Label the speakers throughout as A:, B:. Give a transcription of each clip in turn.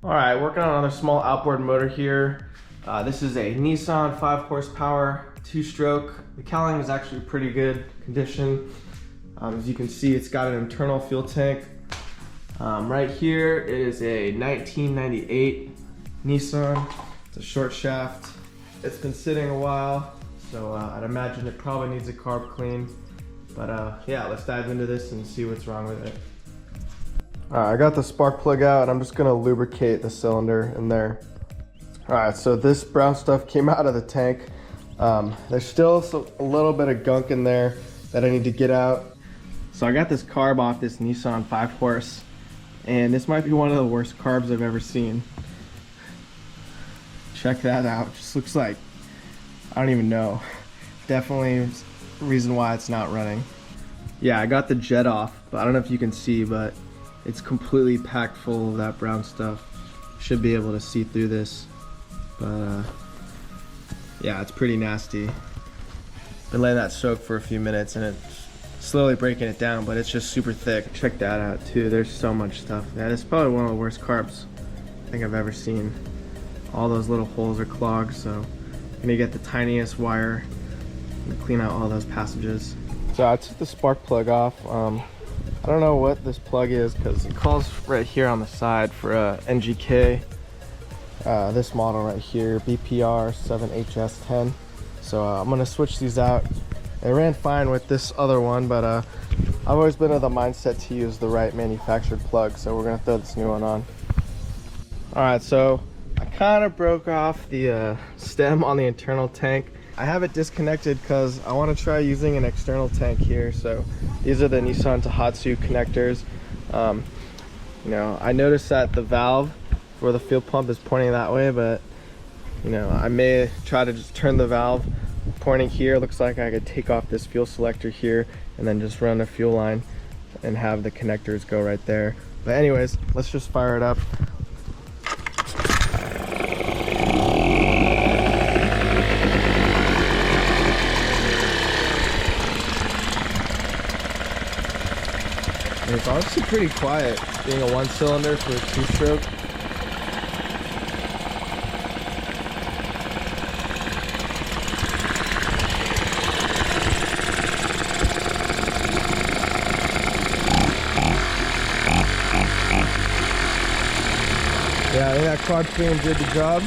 A: All right, working on another small outboard motor here. This is a Nissan 5 horsepower, 2-stroke. The cowling is actually pretty good condition. As you can see, it's got an internal fuel tank. Right here is a 1998 Nissan. It's a short shaft. It's been sitting a while, so I'd imagine it probably needs a carb clean. But yeah, let's dive into this and see what's wrong with it. I got the spark plug out and I'm just gonna lubricate the cylinder in there. Alright, so this brown stuff came out of the tank. There's still a little bit of gunk in there that I need to get out. So I got this carb off this Nissan 5 horse, and this might be one of the worst carbs I've ever seen. Check that out. Just looks like, I don't even know. Definitely reason why it's not running. Yeah, I got the jet off, but I don't know if you can see, but it's completely packed full of that brown stuff. Should be able to see through this, but yeah, it's pretty nasty. Been letting that soak for a few minutes and it's slowly breaking it down, but it's just super thick. Check that out too. There's so much stuff. That is probably one of the worst carbs I think I've ever seen. All those little holes are clogged, so I'm gonna get the tiniest wire and clean out all those passages. So I took the spark plug off. I don't know what this plug is because it calls right here on the side for a NGK. This model right here, BPR 7HS10. So I'm gonna switch these out. It ran fine with this other one, but I've always been of the mindset to use the right manufactured plug, so we're gonna throw this new one on. All right, so I kind of broke off the stem on the internal tank. I have it disconnected because I want to try using an external tank here. So these are the Nissan Tohatsu connectors. You know, I noticed that the valve for the fuel pump is pointing that way, but you know, I may try to just turn the valve pointing here. Looks like I could take off this fuel selector here and then just run a fuel line and have the connectors go right there. But anyways, let's just fire it up. It's honestly pretty quiet, being a 1-cylinder for a 2-stroke. Yeah, I think that carb clean did the job.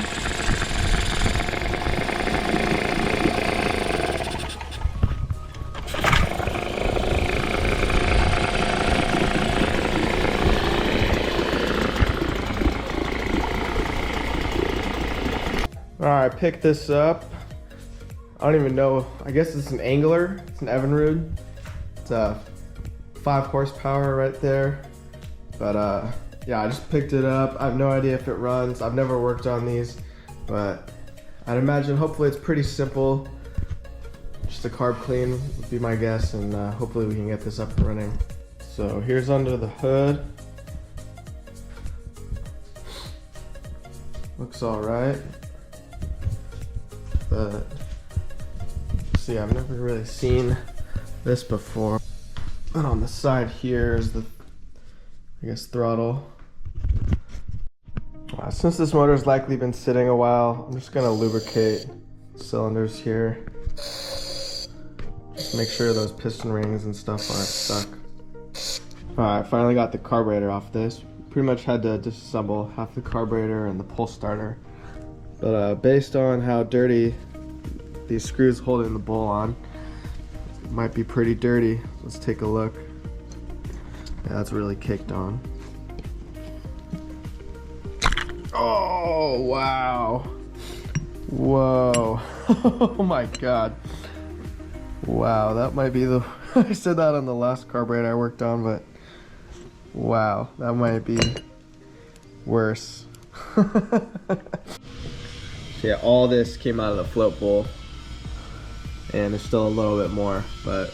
A: All right, pick this up. I don't even know, I guess it's an Angler. It's an Evinrude. It's a 5 horsepower right there. But yeah, I just picked it up. I have no idea if it runs. I've never worked on these, but I'd imagine hopefully it's pretty simple. Just a carb clean would be my guess, and hopefully we can get this up and running. So here's under the hood. Looks all right. But see, I've never really seen this before. And on the side here is the, I guess, throttle. Since this motor's likely been sitting a while, I'm just gonna lubricate cylinders here. Just make sure those piston rings and stuff aren't stuck. Alright, finally got the carburetor off this. Pretty much had to disassemble half the carburetor and the pull starter. But based on how dirty these screws holding the bowl on, it might be pretty dirty. Let's take a look. Yeah, that's really kicked on. Oh, wow. Whoa. Oh my God. Wow, that might be the, I said that on the last carburetor I worked on, but wow, that might be worse. Yeah, all this came out of the float bowl, and there's still a little bit more, but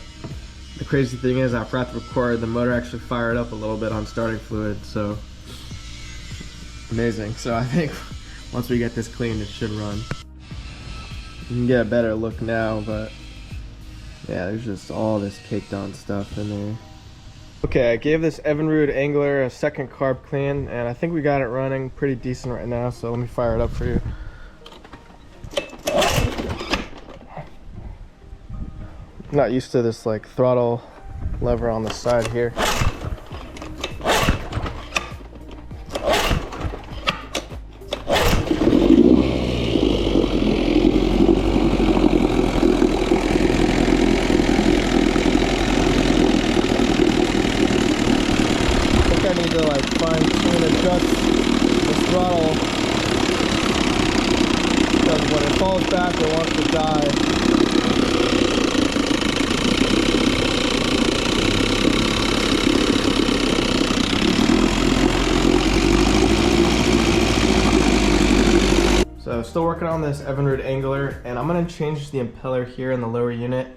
A: the crazy thing is I forgot to record, the motor actually fired up a little bit on starting fluid, so amazing. So I think once we get this cleaned, it should run. You can get a better look now, but yeah, there's just all this caked on stuff in there. Okay, I gave this Evinrude Angler a second carb clean, and I think we got it running pretty decent right now, so let me fire it up for you. I'm not used to this like throttle lever on the side here. I need to like fine tune adjust the throttle, because when it falls back it wants to die. So still working on this Evinrude Angler, and I'm going to change the impeller here in the lower unit.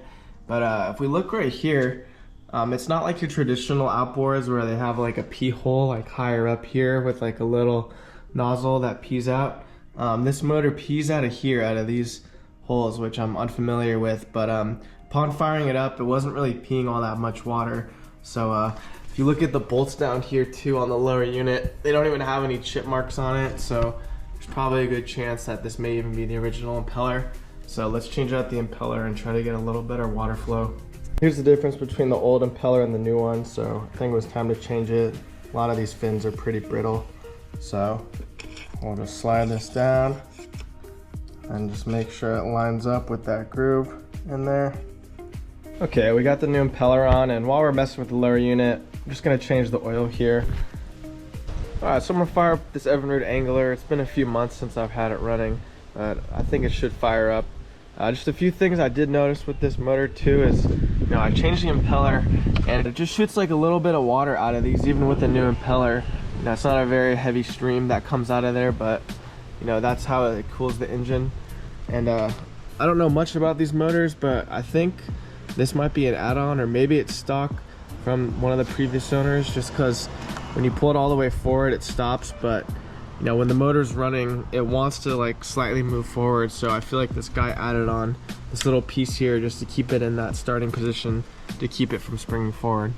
A: But if we look right here, it's not like your traditional outboards where they have like a pee hole like higher up here with like a little nozzle that pees out. This motor pees out of here, out of these holes, which I'm unfamiliar with, but upon firing it up, it wasn't really peeing all that much water. So if you look at the bolts down here too on the lower unit, they don't even have any chip marks on it, so there's probably a good chance that this may even be the original impeller. So let's change out the impeller and try to get a little better water flow. Here's the difference between the old impeller and the new one, so I think it was time to change it. A lot of these fins are pretty brittle, so we'll just slide this down and just make sure it lines up with that groove in there. Okay, we got the new impeller on, and while we're messing with the lower unit, I'm just gonna change the oil here. Alright, so I'm gonna fire up this Evinrude Angler. It's been a few months since I've had it running, but I think it should fire up. Just a few things I did notice with this motor too is, you know, I changed the impeller and it just shoots like a little bit of water out of these, even with the new impeller. You know, it's not a very heavy stream that comes out of there, but you know, that's how it cools the engine. And I don't know much about these motors, but I think this might be an add-on, or maybe it's stock from one of the previous owners, just because when you pull it all the way forward it stops, but you know, when the motor's running it wants to like slightly move forward, so I feel like this guy added on this little piece here just to keep it in that starting position, to keep it from springing forward.